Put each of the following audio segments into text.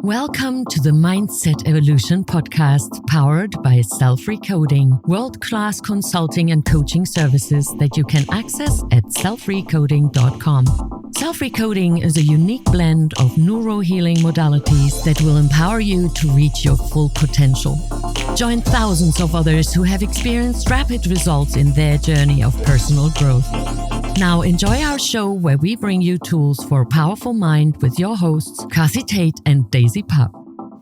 Welcome to the Mindset Evolution podcast, powered by Self-Recoding, world-class consulting and coaching services that you can access at selfrecoding.com. Self-Recoding is a unique blend of neuro-healing modalities that will empower you to reach your full potential. Join thousands of others who have experienced rapid results in their journey of personal growth. Now enjoy our show where we bring you tools for a powerful mind with your hosts, Kathi and Daisy.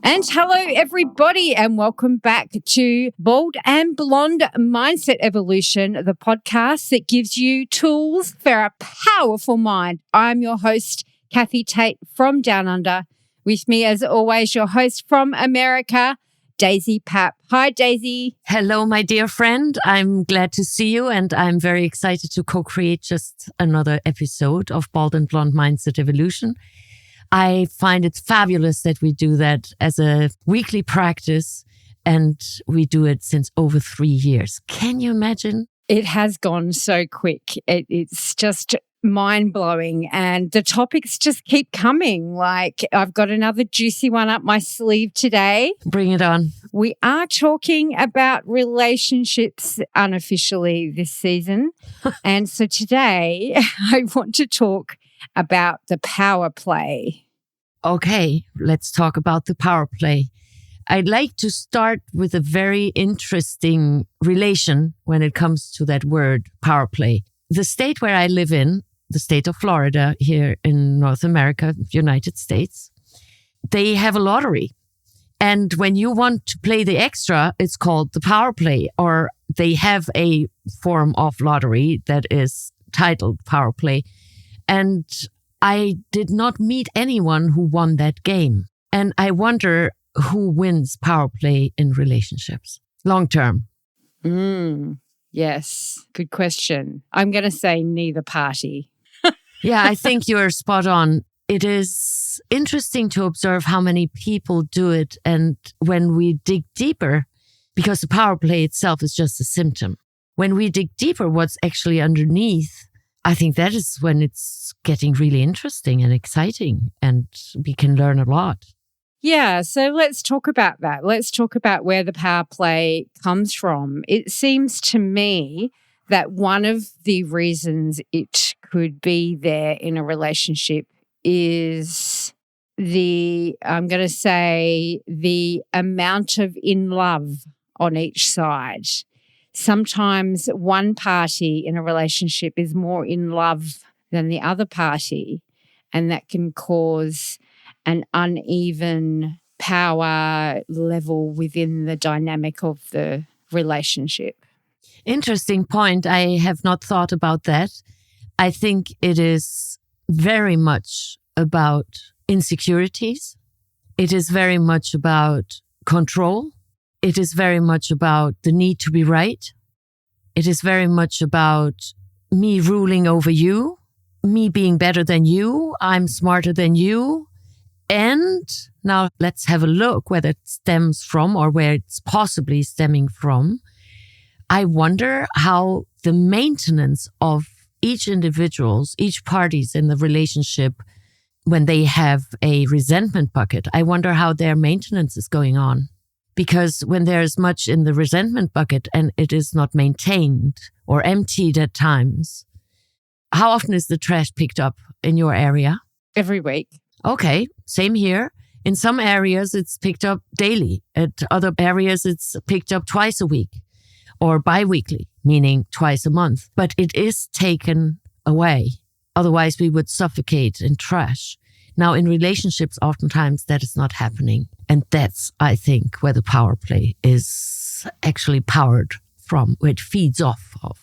And hello, everybody, and welcome back to Bold and Blonde Mindset Evolution, the podcast that gives you tools for a powerful mind. I'm your host, Kathi from Down Under. With me, as always, your host from America, Daisy Pap. Hi, Daisy. Hello, my dear friend. I'm glad to see you, and I'm very excited to co-create just another episode of Bold and Blonde Mindset Evolution. I find it fabulous that we do that as a weekly practice, and we do it since over 3 years. Can you imagine? It has gone so quick. It's just mind-blowing, and the topics just keep coming. Like, I've got another juicy one up my sleeve today. Bring it on. We are talking about relationships unofficially this season. And so today I want to talk about the power play. Okay, let's talk about the power play. I'd like to start with a very interesting relation when it comes to that word, power play. The state where I live in, the state of Florida here in North America, United States, they have a lottery. And when you want to play the extra, it's called the power play, or they have a form of lottery that is titled power play. And I did not meet anyone who won that game. And I wonder who wins power play in relationships long term. Yes, good question. I'm going to say neither party. Yeah, I think you're spot on. It is interesting to observe how many people do it. And when we dig deeper, because the power play itself is just a symptom, when we dig deeper, what's actually underneath, I think that is when it's getting really interesting and exciting, and we can learn a lot. Yeah, so let's talk about that. Let's talk about where the power play comes from. It seems to me that one of the reasons it could be there in a relationship is the amount of in love on each side. Sometimes one party in a relationship is more in love than the other party, and that can cause an uneven power level within the dynamic of the relationship. Interesting point. I have not thought about that. I think it is very much about insecurities. It is very much about control. It is very much about the need to be right. It is very much about me ruling over you, me being better than you, I'm smarter than you. And now let's have a look where that stems from, or where it's possibly stemming from. I wonder how the maintenance of each parties in the relationship, when they have a resentment bucket, I wonder how their maintenance is going on. Because when there's much in the resentment bucket and it is not maintained or emptied at times, how often is the trash picked up in your area? Every week. Okay, same here. In some areas, it's picked up daily. At other areas, it's picked up twice a week or bi-weekly, meaning twice a month. But it is taken away. Otherwise, we would suffocate in trash. Now, in relationships, oftentimes that is not happening. And that's, I think, where the power play is actually powered from, where it feeds off of.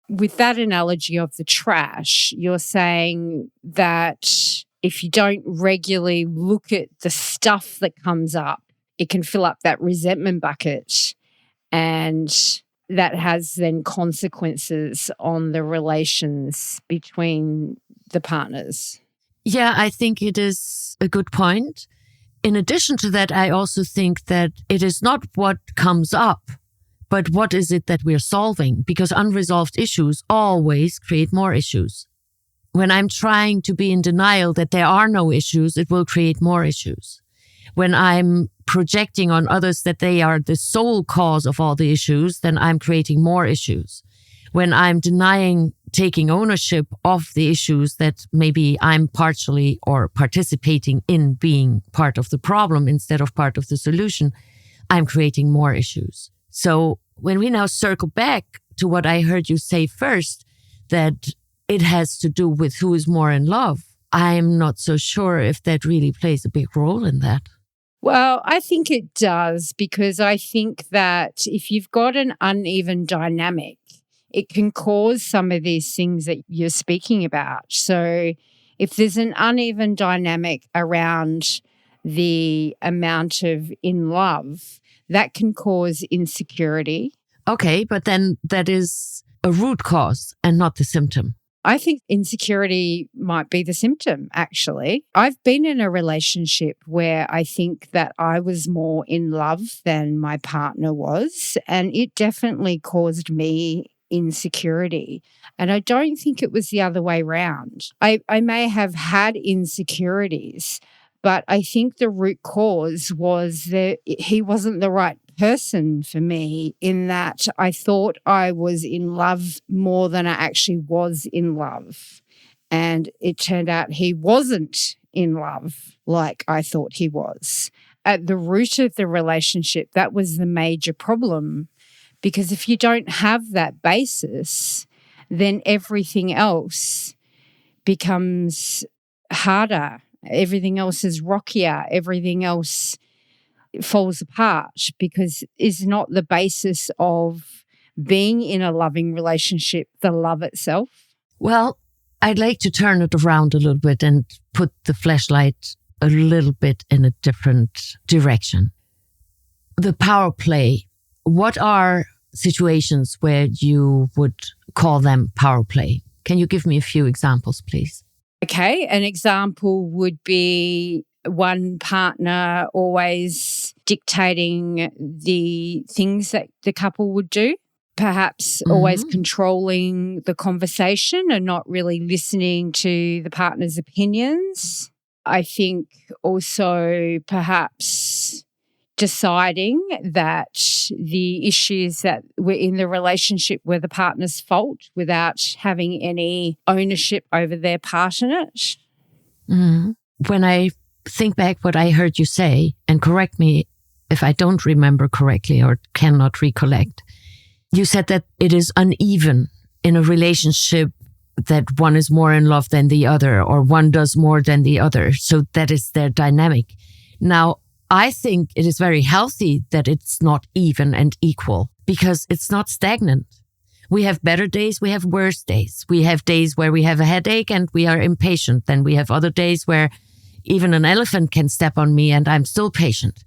With that analogy of the trash, you're saying that if you don't regularly look at the stuff that comes up, it can fill up that resentment bucket, and that has then consequences on the relations between the partners. Yeah, I think it is a good point. In addition to that, I also think that it is not what comes up, but what is it that we're solving? Because unresolved issues always create more issues. When I'm trying to be in denial that there are no issues, it will create more issues. When I'm projecting on others that they are the sole cause of all the issues, then I'm creating more issues. When I'm denying taking ownership of the issues that maybe I'm partially or participating in being part of the problem instead of part of the solution, I'm creating more issues. So when we now circle back to what I heard you say first, that it has to do with who is more in love, I'm not so sure if that really plays a big role in that. Well, I think it does, because I think that if you've got an uneven dynamic, it can cause some of these things that you're speaking about. So if there's an uneven dynamic around the amount of in love, that can cause insecurity. Okay, but then that is a root cause and not the symptom. I think insecurity might be the symptom, actually. I've been in a relationship where I think that I was more in love than my partner was, and it definitely caused me insecurity. And I don't think it was the other way around. I may have had insecurities, but I think the root cause was that he wasn't the right person for me, in that I thought I was in love more than I actually was in love. And it turned out he wasn't in love like I thought he was. At the root of the relationship, that was the major problem. Because if you don't have that basis, then everything else becomes harder. Everything else is rockier. Everything else falls apart, because it's not the basis of being in a loving relationship, the love itself. Well, I'd like to turn it around a little bit and put the flashlight a little bit in a different direction. The power play. What are situations where you would call them power play? Can you give me a few examples, please? Okay, an example would be one partner always dictating the things that the couple would do, perhaps always controlling the conversation and not really listening to the partner's opinions. I think also perhaps deciding that the issues that were in the relationship were the partner's fault without having any ownership over their part in it. When I think back what I heard you say, and correct me if I don't remember correctly or cannot recollect, you said that it is uneven in a relationship, that one is more in love than the other, or one does more than the other. So that is their dynamic. Now, I think it is very healthy that it's not even and equal, because it's not stagnant. We have better days, we have worse days. We have days where we have a headache and we are impatient. Then we have other days where even an elephant can step on me and I'm still patient.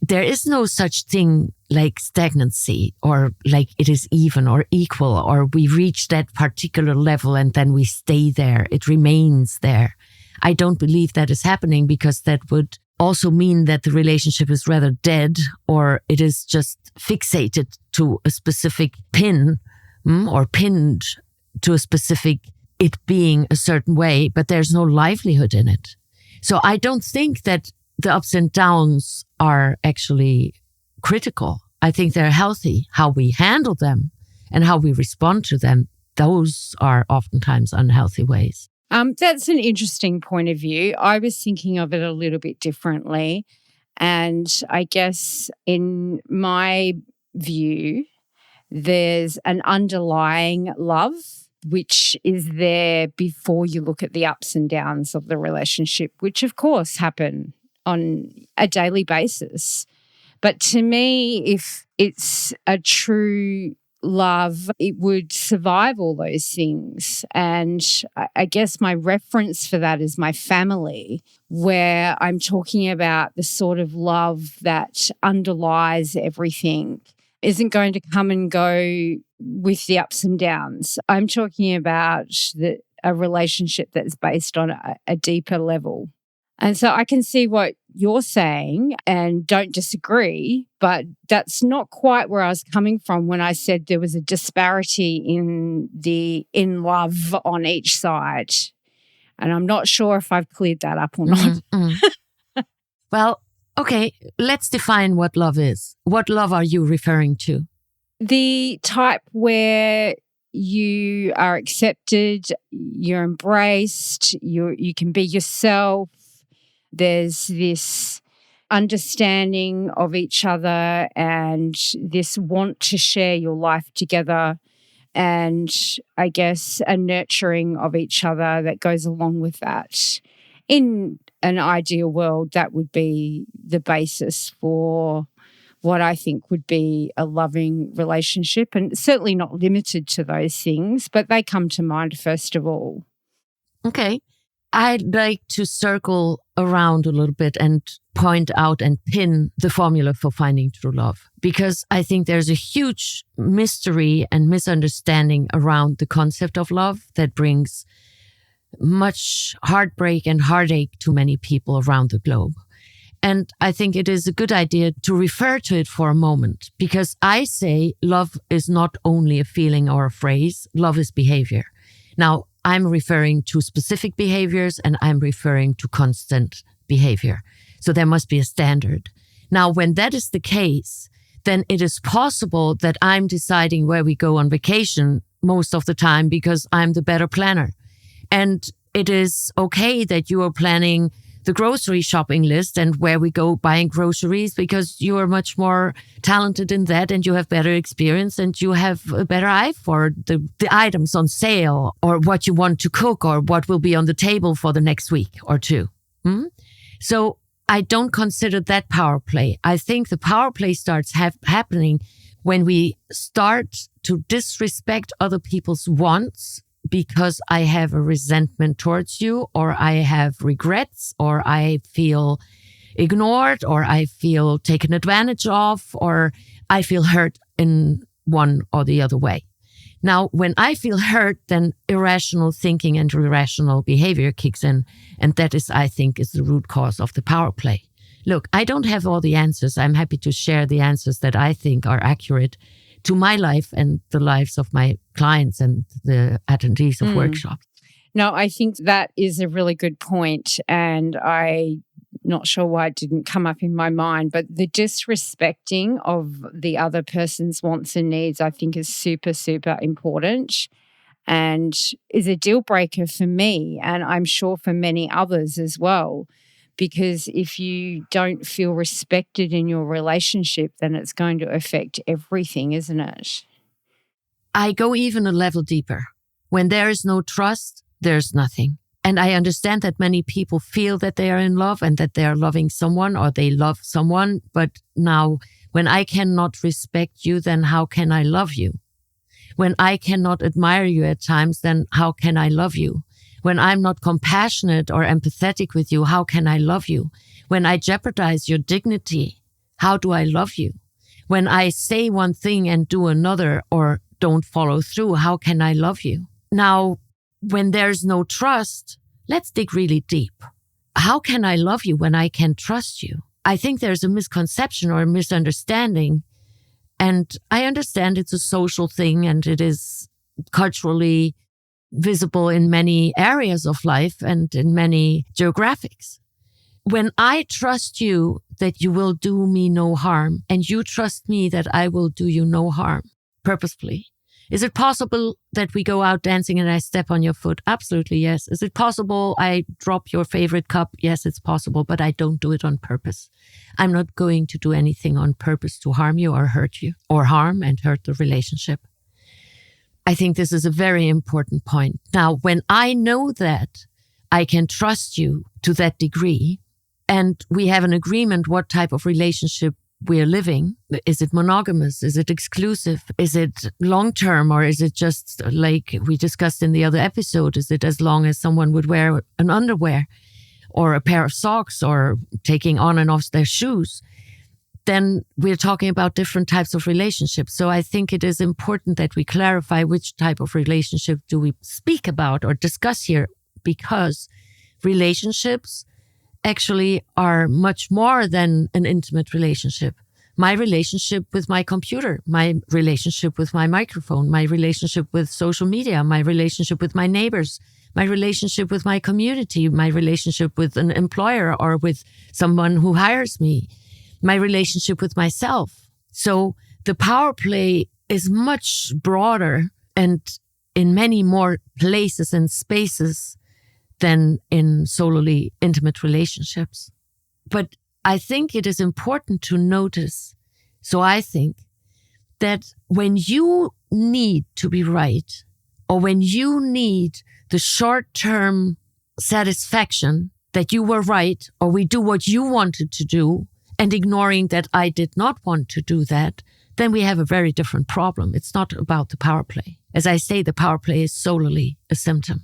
There is no such thing like stagnancy, or like it is even or equal, or we reach that particular level and then we stay there. It remains there. I don't believe that is happening, because that would also mean that the relationship is rather dead, or it is just fixated to a specific pin, or pinned to a specific it being a certain way, but there's no livelihood in it. So I don't think that the ups and downs are actually critical. I think they're healthy. How we handle them and how we respond to them, those are oftentimes unhealthy ways. That's an interesting point of view. I was thinking of it a little bit differently. And I guess in my view, there's an underlying love which is there before you look at the ups and downs of the relationship, which of course happen on a daily basis. But to me, if it's a true love, it would survive all those things. And I guess my reference for that is my family, where I'm talking about the sort of love that underlies everything, isn't going to come and go with the ups and downs. I'm talking about a relationship that's based on a deeper level. And so I can see what you're saying and don't disagree, but that's not quite where I was coming from when I said there was a disparity in love on each side. And I'm not sure if I've cleared that up or not. Well, Okay, let's define what love is. What love are you referring to? The type where you are accepted, you're embraced, you can be yourself. There's this understanding of each other and this want to share your life together, and I guess a nurturing of each other that goes along with that. In an ideal world, that would be the basis for what I think would be a loving relationship, and certainly not limited to those things, but they come to mind first of all. Okay. I'd like to circle around a little bit and point out and pin the formula for finding true love, because I think there's a huge mystery and misunderstanding around the concept of love that brings much heartbreak and heartache to many people around the globe. And I think it is a good idea to refer to it for a moment, because I say love is not only a feeling or a phrase, love is behavior. Now, I'm referring to specific behaviors and I'm referring to constant behavior. So there must be a standard. Now, when that is the case, then it is possible that I'm deciding where we go on vacation most of the time because I'm the better planner. And it is okay that you are planning the grocery shopping list and where we go buying groceries because you are much more talented in that and you have better experience and you have a better eye for the items on sale or what you want to cook or what will be on the table for the next week or two. So I don't consider that power play. I think the power play starts happening when we start to disrespect other people's wants because I have a resentment towards you, or I have regrets, or I feel ignored, or I feel taken advantage of, or I feel hurt in one or the other way. Now, when I feel hurt, then irrational thinking and irrational behavior kicks in. And that is, I think, is the root cause of the power play. Look, I don't have all the answers. I'm happy to share the answers that I think are accurate to my life and the lives of my clients and the attendees of workshops. No, I think that is a really good point, and I'm not sure why it didn't come up in my mind, but the disrespecting of the other person's wants and needs, I think, is super, super important and is a deal breaker for me, and I'm sure for many others as well. Because if you don't feel respected in your relationship, then it's going to affect everything, isn't it? I go even a level deeper. When there is no trust, there's nothing. And I understand that many people feel that they are in love and that they are loving someone or they love someone. But now, when I cannot respect you, then how can I love you? When I cannot admire you at times, then how can I love you? When I'm not compassionate or empathetic with you, how can I love you? When I jeopardize your dignity, how do I love you? When I say one thing and do another or don't follow through, how can I love you? Now, when there's no trust, let's dig really deep. How can I love you when I can't trust you? I think there's a misconception or a misunderstanding. And I understand it's a social thing and it is culturally visible in many areas of life and in many geographics. When I trust you that you will do me no harm and you trust me that I will do you no harm purposefully, is it possible that we go out dancing and I step on your foot? Absolutely, yes. Is it possible I drop your favorite cup? Yes, it's possible, but I don't do it on purpose. I'm not going to do anything on purpose to harm you or hurt you or harm and hurt the relationship. I think this is a very important point. Now, when I know that I can trust you to that degree and we have an agreement what type of relationship we're living, is it monogamous? Is it exclusive? Is it long-term? Or is it just like we discussed in the other episode? Is it as long as someone would wear an underwear or a pair of socks or taking on and off their shoes? Then we're talking about different types of relationships. So I think it is important that we clarify which type of relationship do we speak about or discuss here, because relationships actually are much more than an intimate relationship. My relationship with my computer, my relationship with my microphone, my relationship with social media, my relationship with my neighbors, my relationship with my community, my relationship with an employer or with someone who hires me, my relationship with myself. So the power play is much broader and in many more places and spaces than in solely intimate relationships. But I think it is important to notice, so I think, that when you need to be right, or when you need the short-term satisfaction that you were right, or we do what you wanted to do, and ignoring that I did not want to do that, then we have a very different problem. It's not about the power play. As I say, the power play is solely a symptom.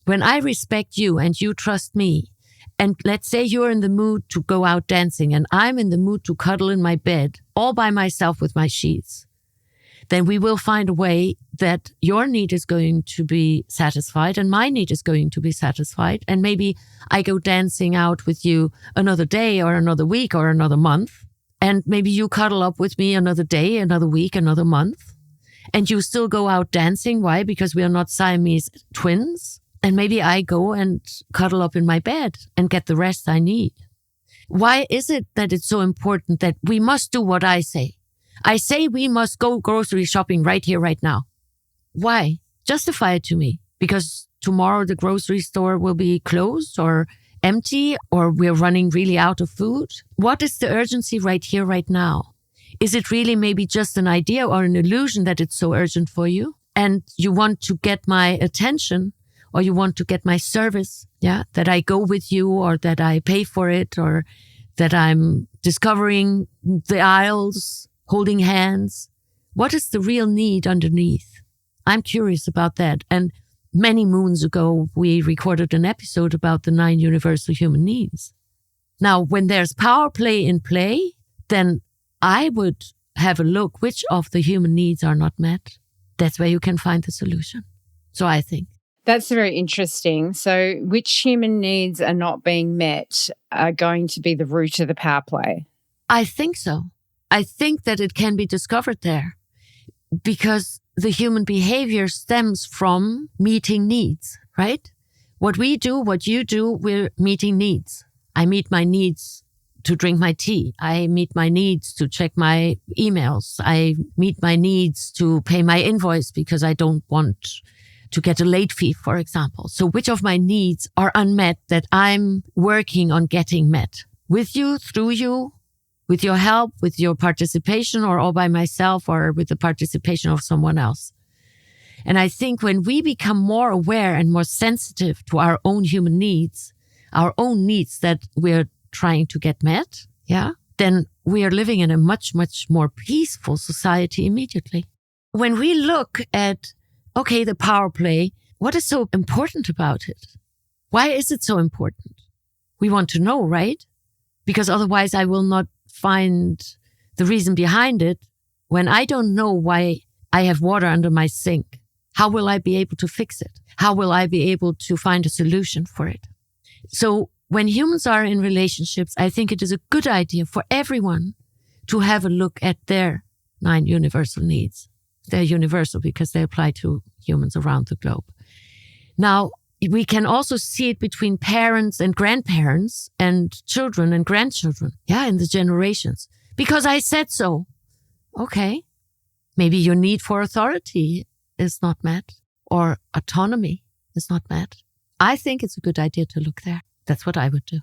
When I respect you and you trust me, and let's say you're in the mood to go out dancing and I'm in the mood to cuddle in my bed all by myself with my sheets, then we will find a way that your need is going to be satisfied and my need is going to be satisfied. And maybe I go dancing out with you another day or another week or another month. And maybe you cuddle up with me another day, another week, another month. And you still go out dancing. Why? Because we are not Siamese twins. And maybe I go and cuddle up in my bed and get the rest I need. Why is it that it's so important that we must do what I say? I say we must go grocery shopping right here, right now. Why? Justify it to me. Because tomorrow the grocery store will be closed or empty, or we're running really out of food. What is the urgency right here, right now? Is it really maybe just an idea or an illusion that it's so urgent for you? And you want to get my attention, or you want to get my service, that I go with you, or that I pay for it, or that I'm discovering the aisles, holding hands. What is the real need underneath? I'm curious about that. And many moons ago, we recorded an episode about the 9 universal human needs. Now, when there's power play in play, then I would have a look which of the human needs are not met. That's where you can find the solution. So I think. That's very interesting. So which human needs are not being met are going to be the root of the power play? I think so. I think that it can be discovered there because the human behavior stems from meeting needs, right? What we do, what you do, we're meeting needs. I meet my needs to drink my tea. I meet my needs to check my emails. I meet my needs to pay my invoice because I don't want to get a late fee, for example. So which of my needs are unmet that I'm working on getting met? With you, through you, with your help, with your participation, or all by myself, or with the participation of someone else. And I think when we become more aware and more sensitive to our own human needs, our own needs that we're trying to get met, then we are living in a much, much more peaceful society immediately. When we look at, the power play, what is so important about it? Why is it so important? We want to know, right? Because otherwise I will not find the reason behind it. When I don't know why I have water under my sink, how will I be able to fix it? How will I be able to find a solution for it? So when humans are in relationships, I think it is a good idea for everyone to have a look at their 9 universal needs. They're universal because they apply to humans around the globe. Now, we can also see it between parents and grandparents and children and grandchildren. In the generations. Because I said so. Okay. Maybe your need for authority is not met, or autonomy is not met. I think it's a good idea to look there. That's what I would do.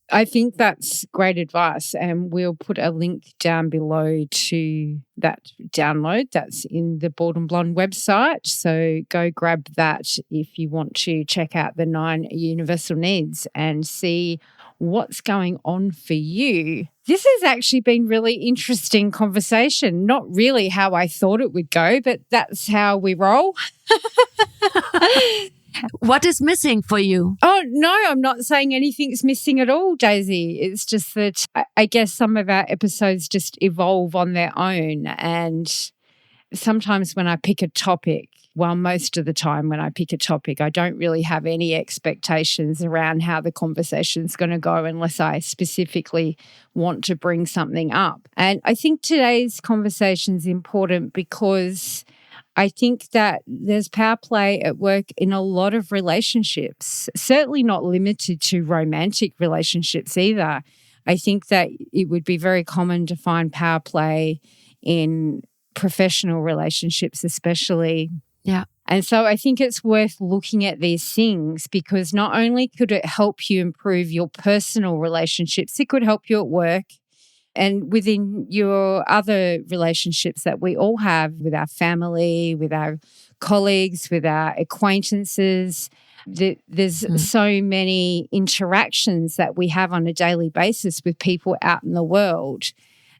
I think that's great advice, and we'll put a link down below to that download that's in the Bald and Blonde website. So go grab that if you want to check out the 9 universal needs and see what's going on for you. This has actually been really interesting conversation. Not really how I thought it would go, but that's how we roll. What is missing for you? Oh, no, I'm not saying anything's missing at all, Daisy. It's just that I guess some of our episodes just evolve on their own. And sometimes when I pick a topic, most of the time when I pick a topic, I don't really have any expectations around how the conversation's going to go unless I specifically want to bring something up. And I think today's conversation is important because I think that there's power play at work in a lot of relationships, certainly not limited to romantic relationships either. I think that it would be very common to find power play in professional relationships, especially. Yeah. And so I think it's worth looking at these things because not only could it help you improve your personal relationships, it could help you at work and within your other relationships that we all have with our family, with our colleagues, with our acquaintances. There's so many interactions that we have on a daily basis with people out in the world.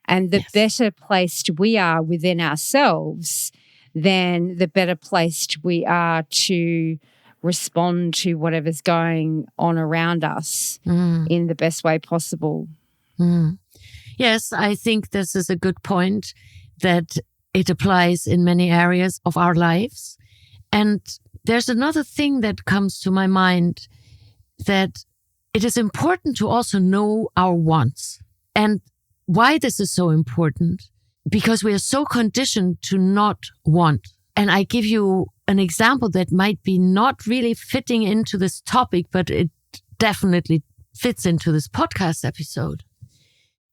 And the better placed we are within ourselves, then the better placed we are to respond to whatever's going on around us in the best way possible. Yes, I think this is a good point that it applies in many areas of our lives. And there's another thing that comes to my mind, that it is important to also know our wants. And why this is so important, because we are so conditioned to not want. And I give you an example that might be not really fitting into this topic, but it definitely fits into this podcast episode.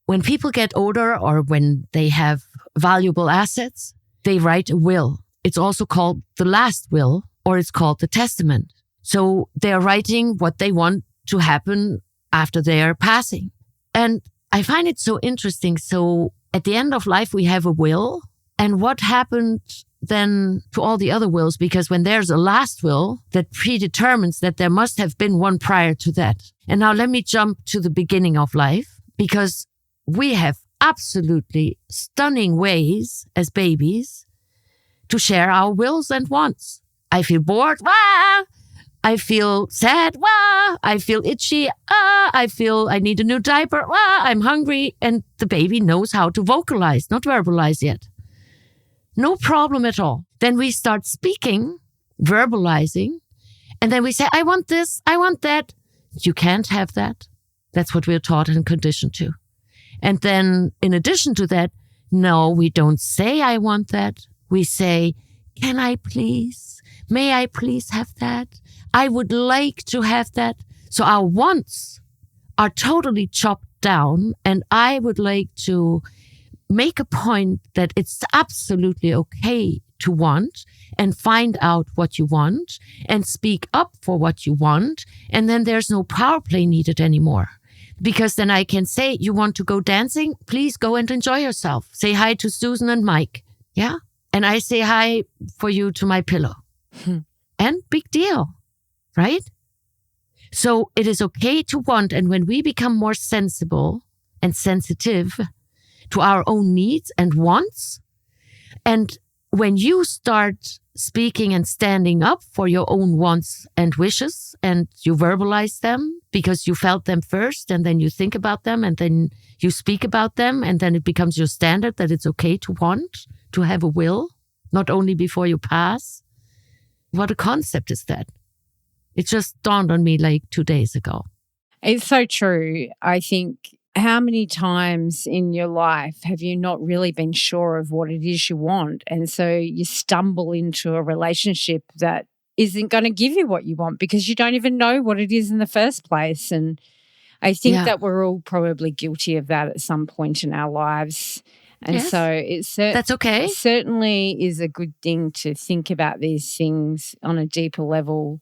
When people get older or when they have valuable assets, they write a will. It's also called the last will, or it's called the testament. So they're writing what they want to happen after they are passing. And I find it so interesting. So at the end of life, we have a will. And what happened then to all the other wills? Because when there's a last will that predetermines that there must have been one prior to that. And now let me jump to the beginning of life, because we have absolutely stunning ways as babies to share our wills and wants. I feel bored. Wah! I feel sad. Wah! I feel itchy. I feel I need a new diaper. Wah! I'm hungry. And the baby knows how to vocalize, not verbalize yet. No problem at all. Then we start speaking, verbalizing, and then we say, I want this, I want that. You can't have that. That's what we're taught and conditioned to. And then in addition to that, no, we don't say, I want that. We say, can I please? May I please have that? I would like to have that. So our wants are totally chopped down. And I would like to make a point that it's absolutely okay to want and find out what you want and speak up for what you want. And then there's no power play needed anymore. Because then I can say, you want to go dancing? Please go and enjoy yourself. Say hi to Susan and Mike. Yeah. And I say hi for you to my pillow. And big deal, right? So it is okay to want. And when we become more sensible and sensitive to our own needs and wants, and when you start speaking and standing up for your own wants and wishes, and you verbalize them because you felt them first, and then you think about them, and then you speak about them, and then it becomes your standard that it's okay to want, to have a will, not only before you pass. What a concept is that? It just dawned on me like 2 days ago. It's so true. I think, how many times in your life have you not really been sure of what it is you want? And so you stumble into a relationship that isn't going to give you what you want because you don't even know what it is in the first place. And I think that we're all probably guilty of that at some point in our lives. And so that's okay. It certainly is a good thing to think about these things on a deeper level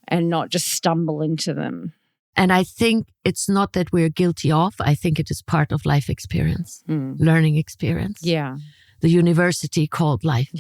and not just stumble into them. And I think it's not that we're guilty of. I think it is part of life experience, learning experience. Yeah. The university called life.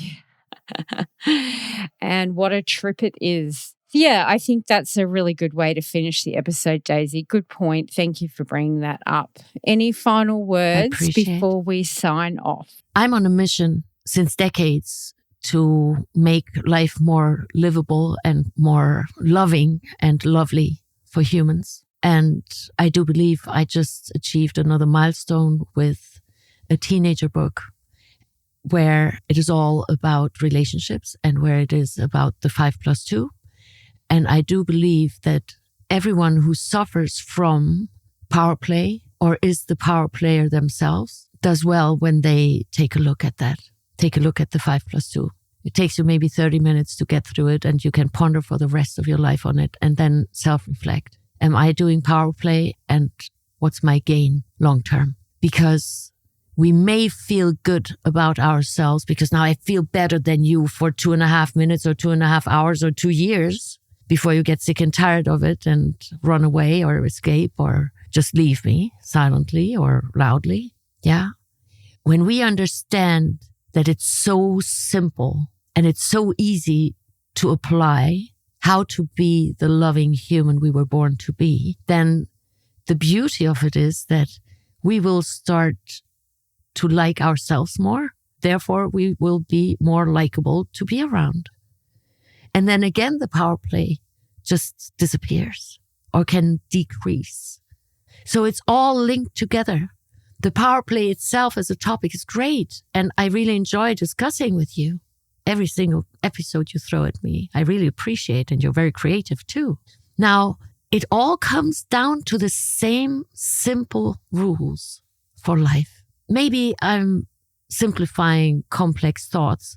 And what a trip it is. Yeah, I think that's a really good way to finish the episode, Daisy. Good point. Thank you for bringing that up. Any final words before we sign off? I'm on a mission since decades to make life more livable and more loving and lovely for humans. And I do believe I just achieved another milestone with a teenager book where it is all about relationships and where it is about the 5+2. And I do believe that everyone who suffers from power play or is the power player themselves does well when they take a look at that, take a look at the 5+2. It takes you maybe 30 minutes to get through it, and you can ponder for the rest of your life on it and then self-reflect. Am I doing power play, and what's my gain long term? Because we may feel good about ourselves because now I feel better than you for 2.5 minutes or 2.5 hours or 2 years before you get sick and tired of it and run away or escape or just leave me silently or loudly. Yeah. When we understand that it's so simple and it's so easy to apply how to be the loving human we were born to be, then the beauty of it is that we will start to like ourselves more. Therefore, we will be more likable to be around. And then again, the power play just disappears or can decrease. So it's all linked together. The power play itself as a topic is great. And I really enjoy discussing with you every single episode you throw at me. I really appreciate, and you're very creative too. Now, it all comes down to the same simple rules for life. Maybe I'm simplifying complex thoughts,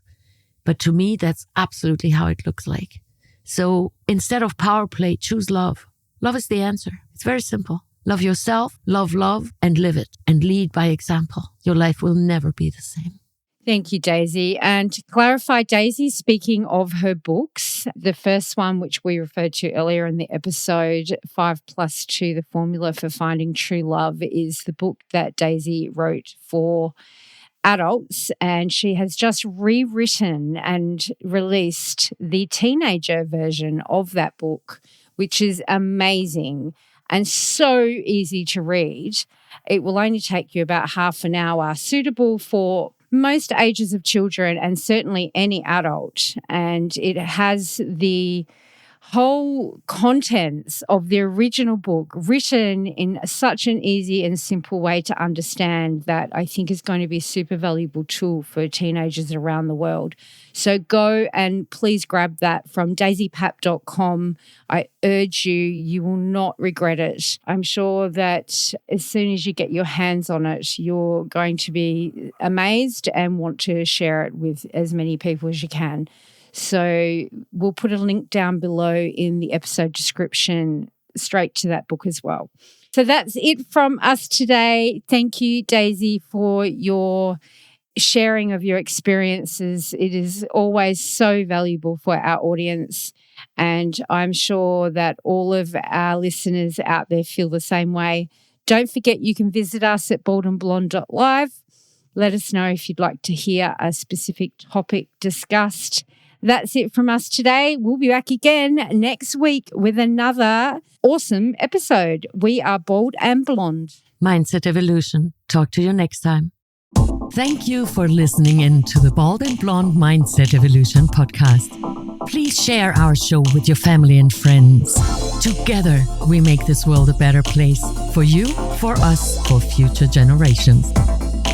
but to me, that's absolutely how it looks like. So instead of power play, choose love. Love is the answer. It's very simple. Love yourself, love, and live it, and lead by example. Your life will never be the same. Thank you, Daisy. And to clarify, Daisy, speaking of her books, the first one, which we referred to earlier in the episode, 5+2, The Formula for Finding True Love, is the book that Daisy wrote for adults, and she has just rewritten and released the teenager version of that book, which is amazing and so easy to read. It will only take you about half an hour, suitable for most ages of children and certainly any adult. And it has the whole contents of the original book written in such an easy and simple way to understand that I think is going to be a super valuable tool for teenagers around the world. So go and please grab that from daisypap.com. I urge you, you will not regret it. I'm sure that as soon as you get your hands on it, you're going to be amazed and want to share it with as many people as you can. So we'll put a link down below in the episode description straight to that book as well. So that's it from us today. Thank you, Daisy, for your sharing of your experiences. It is always so valuable for our audience. And I'm sure that all of our listeners out there feel the same way. Don't forget you can visit us at boldandblonde.live. Let us know if you'd like to hear a specific topic discussed. That's it from us today. We'll be back again next week with another awesome episode. We are Bold and Blonde. Mindset Evolution. Talk to you next time. Thank you for listening in to the Bold and Blonde Mindset Evolution podcast. Please share our show with your family and friends. Together, we make this world a better place for you, for us, for future generations.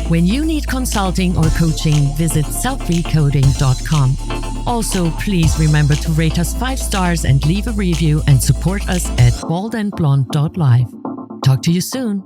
When you need consulting or coaching, visit selfrecoding.com. Also, please remember to rate us 5 stars and leave a review and support us at boldandblonde.live. Talk to you soon.